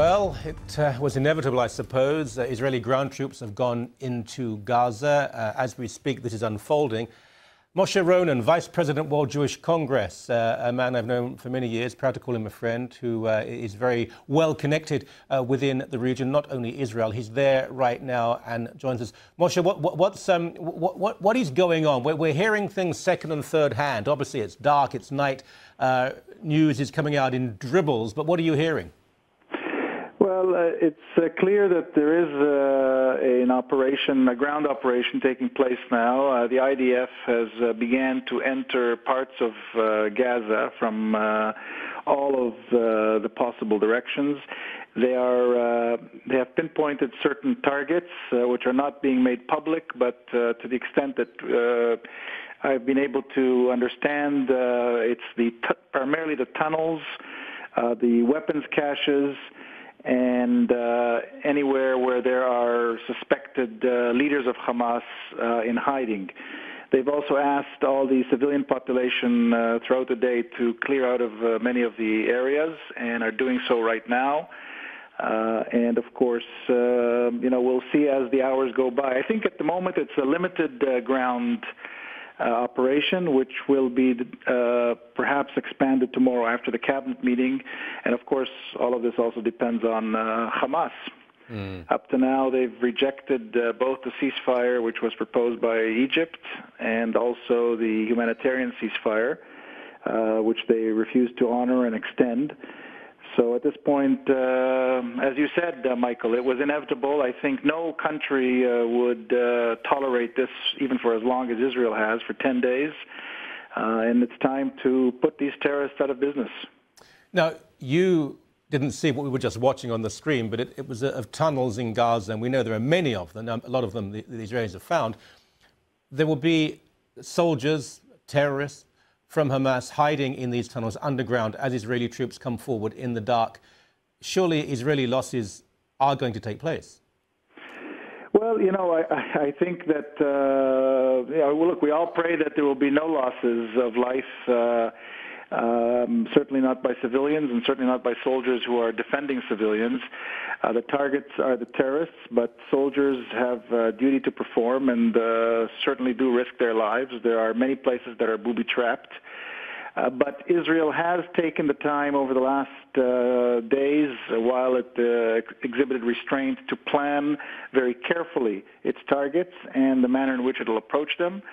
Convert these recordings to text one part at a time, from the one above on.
Well, it was inevitable, I suppose. Israeli ground troops have gone into Gaza. As we speak, this is unfolding. Moshe Ronen, Vice President, World Jewish Congress, a man I've known for many years, proud to call him a friend, who is very well connected within the region, not only Israel. He's there right now and joins us. Moshe, what is going on? We're hearing things second and third hand. Obviously, it's dark, it's night. News is coming out in dribbles, but what are you hearing? Well, it's clear that there is a ground operation taking place now. The IDF has began to enter parts of Gaza from all of the possible directions. They have pinpointed certain targets which are not being made public, but to the extent that I've been able to understand, it's primarily the tunnels, the weapons caches, and anywhere where there are suspected leaders of Hamas in hiding. They've also asked all the civilian population throughout the day to clear out of many of the areas, and are doing so right now. And of course, we'll see as the hours go by. I think at the moment it's a limited ground operation, which will be perhaps expanded tomorrow after the cabinet meeting. And of course, all of this also depends on Hamas. Up to now, they've rejected both the ceasefire, which was proposed by Egypt, and also the humanitarian ceasefire, which they refused to honor and extend. So at this point, as you said, Michael, it was inevitable. I think no country would tolerate this even for as long as Israel has, for 10 days. And it's time to put these terrorists out of business. Now, you didn't see what we were just watching on the screen, but it was of tunnels in Gaza, and we know there are many of them. A lot of them the Israelis have found. There will be soldiers, terrorists from Hamas hiding in these tunnels underground as Israeli troops come forward in the dark. Surely Israeli losses are going to take place. Well, I think that, look, we all pray that there will be no losses of life, certainly not by civilians and certainly not by soldiers who are defending civilians. The targets are the terrorists, but soldiers have a duty to perform and certainly do risk their lives. There are many places that are booby-trapped. But Israel has taken the time over the last days, while it exhibited restraint, to plan very carefully its targets and the manner in which it will approach them.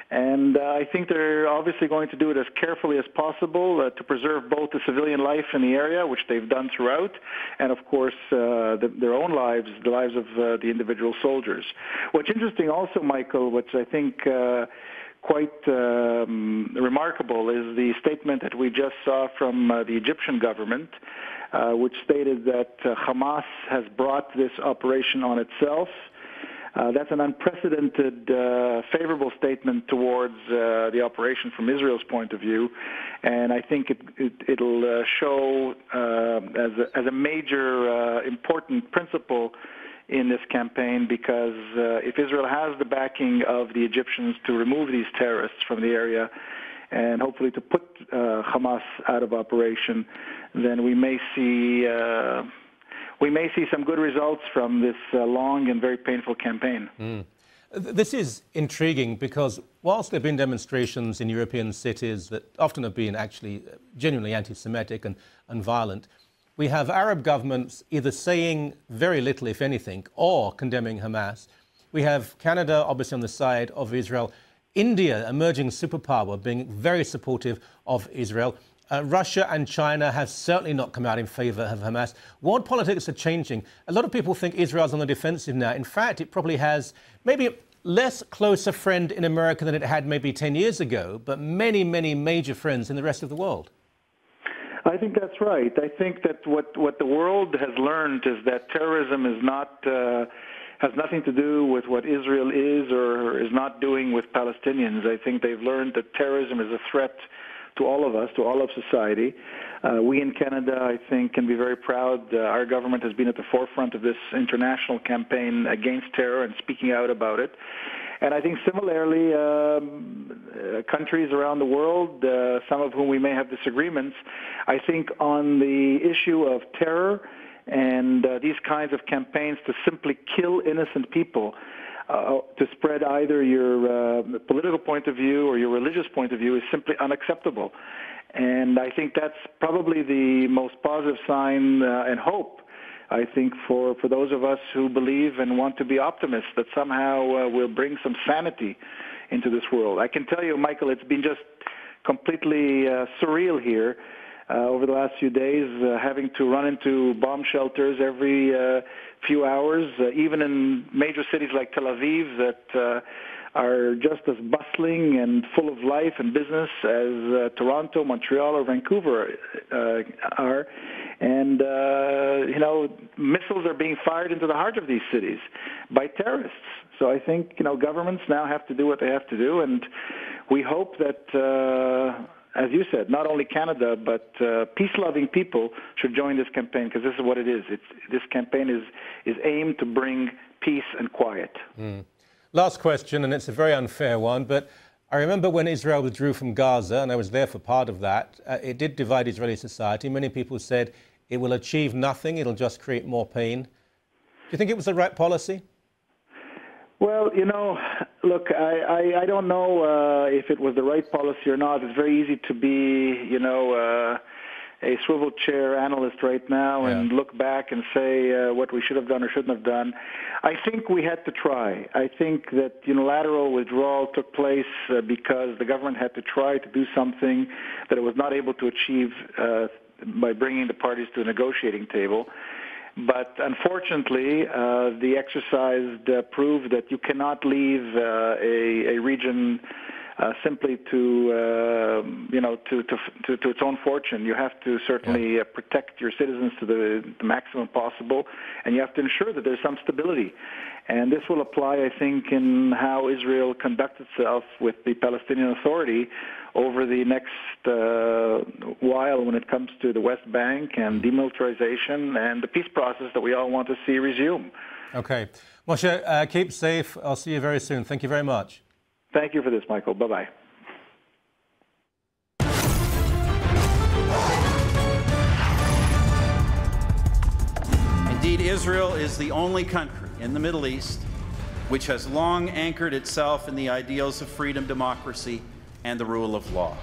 And I think they're obviously going to do it as carefully as possible to preserve both the civilian life in the area, which they've done throughout, and of course their own lives, the lives of the individual soldiers. What's interesting also, Michael, which I think quite remarkable, is the statement that we just saw from the Egyptian government, which stated that Hamas has brought this operation on itself. That's an unprecedented, favorable statement towards the operation from Israel's point of view, and I think it'll show as a major, important principle in this campaign, because if Israel has the backing of the Egyptians to remove these terrorists from the area and hopefully to put Hamas out of operation, then we may see some good results from this long and very painful campaign. This is intriguing because whilst there have been demonstrations in European cities that often have been actually genuinely anti-Semitic and violent, we have Arab governments either saying very little, if anything, or condemning Hamas. We have Canada, obviously, on the side of Israel. India, emerging superpower, being very supportive of Israel. Russia and China have certainly not come out in favor of Hamas. World politics are changing. A lot of people think Israel's on the defensive now. In fact, it probably has maybe less closer friend in America than it had maybe 10 years ago, but many, many major friends in the rest of the world. I think that's right. I think that what the world has learned is that terrorism is not has nothing to do with what Israel is or is not doing with Palestinians. I think they've learned that terrorism is a threat to all of us, to all of society. We in Canada, I think, can be very proud. Our government has been at the forefront of this international campaign against terror and speaking out about it. And I think similarly, countries around the world, some of whom we may have disagreements, I think on the issue of terror And these kinds of campaigns to simply kill innocent people, to spread either your political point of view or your religious point of view is simply unacceptable. And I think that's probably the most positive sign and hope, I think, for those of us who believe and want to be optimists that somehow we'll bring some sanity into this world. I can tell you, Michael, it's been just completely surreal here over the last few days, having to run into bomb shelters every few hours, even in major cities like Tel Aviv that are just as bustling and full of life and business as Toronto, Montreal, or Vancouver are. And, missiles are being fired into the heart of these cities by terrorists. So I think, governments now have to do what they have to do, and we hope that, as you said, not only Canada, but peace-loving people should join this campaign, because this is what it is. This campaign is aimed to bring peace and quiet. Last question, and it's a very unfair one, but I remember when Israel withdrew from Gaza, and I was there for part of that, it did divide Israeli society. Many people said it will achieve nothing, it'll just create more pain. Do you think it was the right policy? Well, look, I don't know if it was the right policy or not. It's very easy to be, a swivel chair analyst right now and look back and say what we should have done or shouldn't have done. I think we had to try. I think that unilateral withdrawal took place because the government had to try to do something that it was not able to achieve by bringing the parties to a negotiating table. But unfortunately, the exercise proved that you cannot leave a region simply to its own fortune. You have to certainly protect your citizens to the maximum possible, and you have to ensure that there's some stability. And this will apply, I think, in how Israel conducts itself with the Palestinian Authority over the next while when it comes to the West Bank and demilitarization and the peace process that we all want to see resume. Okay. Moshe, keep safe. I'll see you very soon. Thank you very much. Thank you for this, Michael. Bye-bye. Indeed, Israel is the only country in the Middle East which has long anchored itself in the ideals of freedom, democracy, and the rule of law.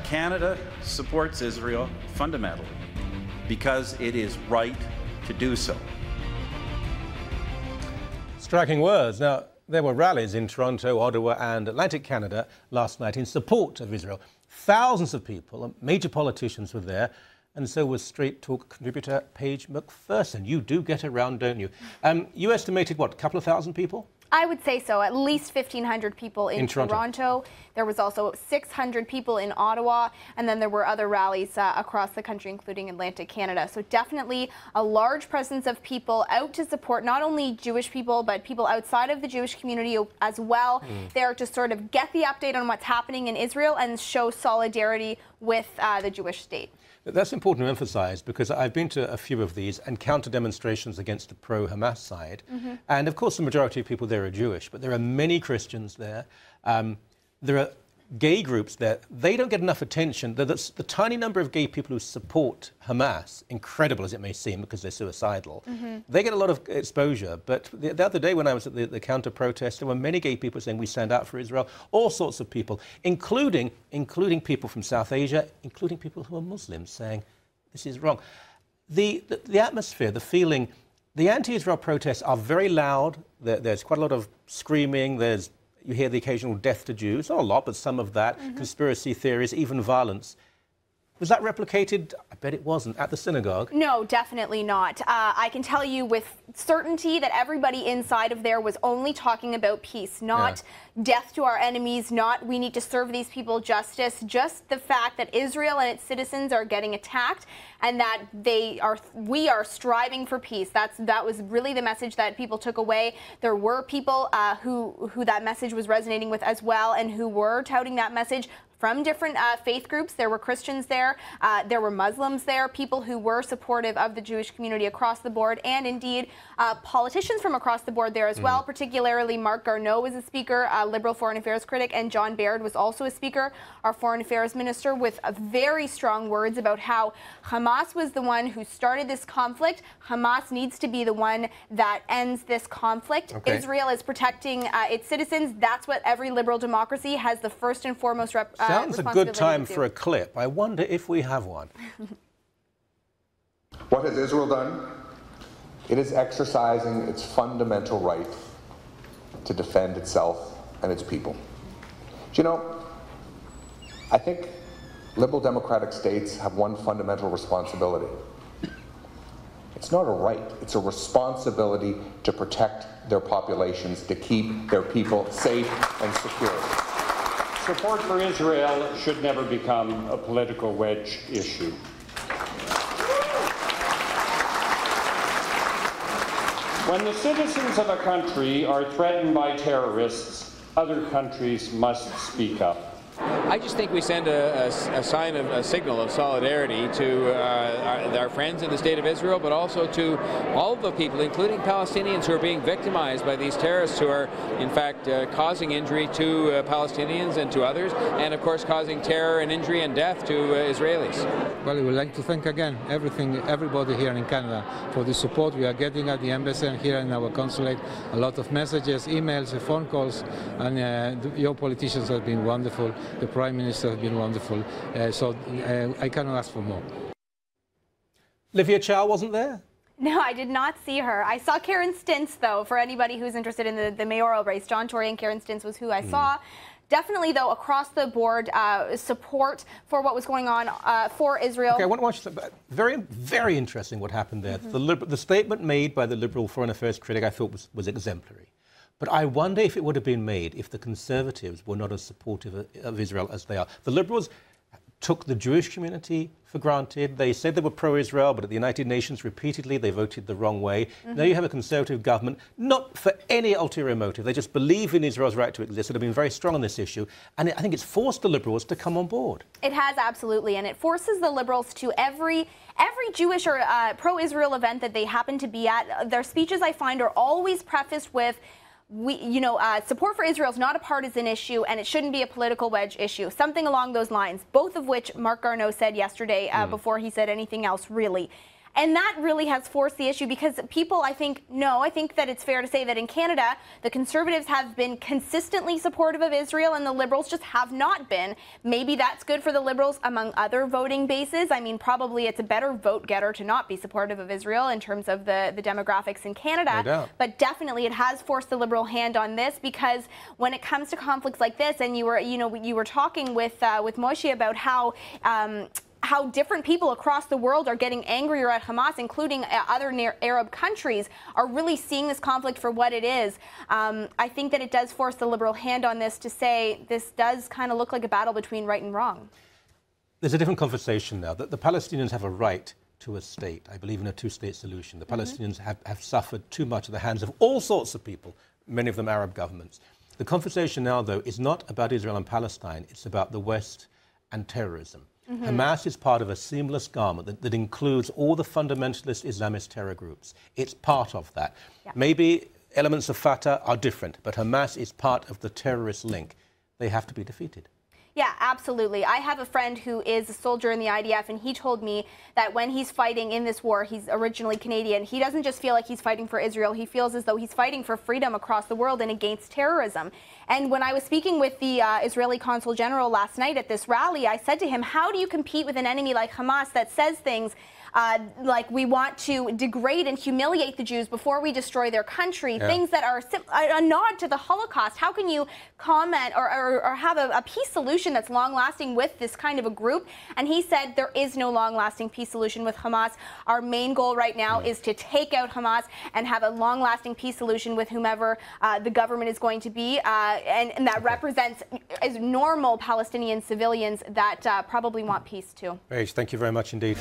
Canada supports Israel fundamentally because it is right to do so. Striking words. Now, there were rallies in Toronto, Ottawa, and Atlantic Canada last night in support of Israel. Thousands of people, major politicians were there, and so was Straight Talk contributor Paige McPherson. You do get around, don't you? You estimated, what, a couple of thousand people? I would say so. At least 1,500 people in Toronto. There was also 600 people in Ottawa, and then there were other rallies across the country, including Atlantic Canada. So definitely a large presence of people out to support not only Jewish people, but people outside of the Jewish community as well, there to sort of get the update on what's happening in Israel and show solidarity with the Jewish state. That's important to emphasize, because I've been to a few of these and counter-demonstrations against the pro-Hamas side. And of course, the majority of people there are Jewish, but there are many Christians there. There are gay groups there. They don't get enough attention. The tiny number of gay people who support Hamas, incredible as it may seem because they're suicidal, they get a lot of exposure. But the other day when I was at the counter-protest, there were many gay people saying we stand out for Israel, all sorts of people, including people from South Asia, including people who are Muslims, saying this is wrong. The atmosphere, the feeling, the anti-Israel protests are very loud. There's quite a lot of screaming. You hear the occasional death to Jews, not a lot, but some of that, conspiracy theories, even violence. Was that replicated? I bet it wasn't. At the synagogue? No, definitely not. I can tell you with certainty that everybody inside of there was only talking about peace, not death to our enemies, not we need to serve these people justice, just the fact that Israel and its citizens are getting attacked and that we are striving for peace. That was really the message that people took away. There were people who that message was resonating with as well and who were touting that message. from different faith groups. There were Christians there, there were Muslims there, people who were supportive of the Jewish community across the board, and indeed politicians from across the board there as well. Particularly Marc Garneau was a speaker, a Liberal foreign affairs critic, and John Baird was also a speaker, our foreign affairs minister, with very strong words about how Hamas was the one who started this conflict. Hamas needs to be the one that ends this conflict. Okay. Israel is protecting its citizens. That's what every liberal democracy has the first and foremost Sounds a good time for a clip. I wonder if we have one. What has Israel done? It is exercising its fundamental right to defend itself and its people. Do you know, I think liberal democratic states have one fundamental responsibility. It's not a right, it's a responsibility to protect their populations, to keep their people safe and secure. Support for Israel should never become a political wedge issue. When the citizens of a country are threatened by terrorists, other countries must speak up. I just think we send a sign of a signal of solidarity to our friends in the state of Israel, but also to all of the people, including Palestinians, who are being victimized by these terrorists who are, in fact, causing injury to Palestinians and to others, and of course causing terror and injury and death to Israelis. Well, we would like to thank again everybody here in Canada for the support we are getting at the embassy and here in our consulate. A lot of messages, emails, phone calls, and your politicians have been wonderful. The Prime Minister has been wonderful, so I cannot ask for more. Livia Chow wasn't there? No, I did not see her. I saw Karen Stintz, though, for anybody who's interested in the mayoral race. John Tory and Karen Stintz was who I saw. Definitely, though, across the board, support for what was going on for Israel. Okay, I want to watch something very, very interesting what happened there. The statement made by the Liberal foreign affairs critic I thought was exemplary. But I wonder if it would have been made if the Conservatives were not as supportive of Israel as they are. The Liberals took the Jewish community for granted. They said they were pro-Israel, but at the United Nations repeatedly they voted the wrong way. Now you have a Conservative government, not for any ulterior motive. They just believe in Israel's right to exist. They've been very strong on this issue. And I think it's forced the Liberals to come on board. It has, absolutely. And it forces the Liberals to every Jewish or pro-Israel event that they happen to be at. Their speeches, I find, are always prefaced with, support for Israel is not a partisan issue, and it shouldn't be a political wedge issue. Something along those lines, both of which Marc Garneau said yesterday before he said anything else, really. And that really has forced the issue because people, I think that it's fair to say that in Canada, the Conservatives have been consistently supportive of Israel and the Liberals just have not been. Maybe that's good for the Liberals among other voting bases. I mean, probably it's a better vote getter to not be supportive of Israel in terms of the demographics in Canada. No doubt. But definitely it has forced the Liberal hand on this because when it comes to conflicts like this, and you were talking with Moshe about how different people across the world are getting angrier at Hamas, including other Arab countries, are really seeing this conflict for what it is. I think that it does force the Liberal hand on this to say this does kind of look like a battle between right and wrong. There's a different conversation now. The Palestinians have a right to a state. I believe in a two-state solution. The Palestinians have suffered too much at the hands of all sorts of people, many of them Arab governments. The conversation now, though, is not about Israel and Palestine. It's about the West and terrorism. Hamas is part of a seamless garment that includes all the fundamentalist Islamist terror groups. It's part of that. Yeah. Maybe elements of Fatah are different, but Hamas is part of the terrorist link. They have to be defeated. Yeah, absolutely. I have a friend who is a soldier in the IDF, and he told me that when he's fighting in this war, he's originally Canadian, he doesn't just feel like he's fighting for Israel, he feels as though he's fighting for freedom across the world and against terrorism. And when I was speaking with the Israeli Consul General last night at this rally, I said to him, how do you compete with an enemy like Hamas that says things like we want to degrade and humiliate the Jews before we destroy their country, things that are a nod to the Holocaust? How can you comment or have a peace solution that's long-lasting with this kind of a group? And he said there is no long-lasting peace solution with Hamas. Our main goal right now is to take out Hamas and have a long-lasting peace solution with whomever the government is going to be, and that represents as normal Palestinian civilians that probably want peace too. Thank you very much indeed.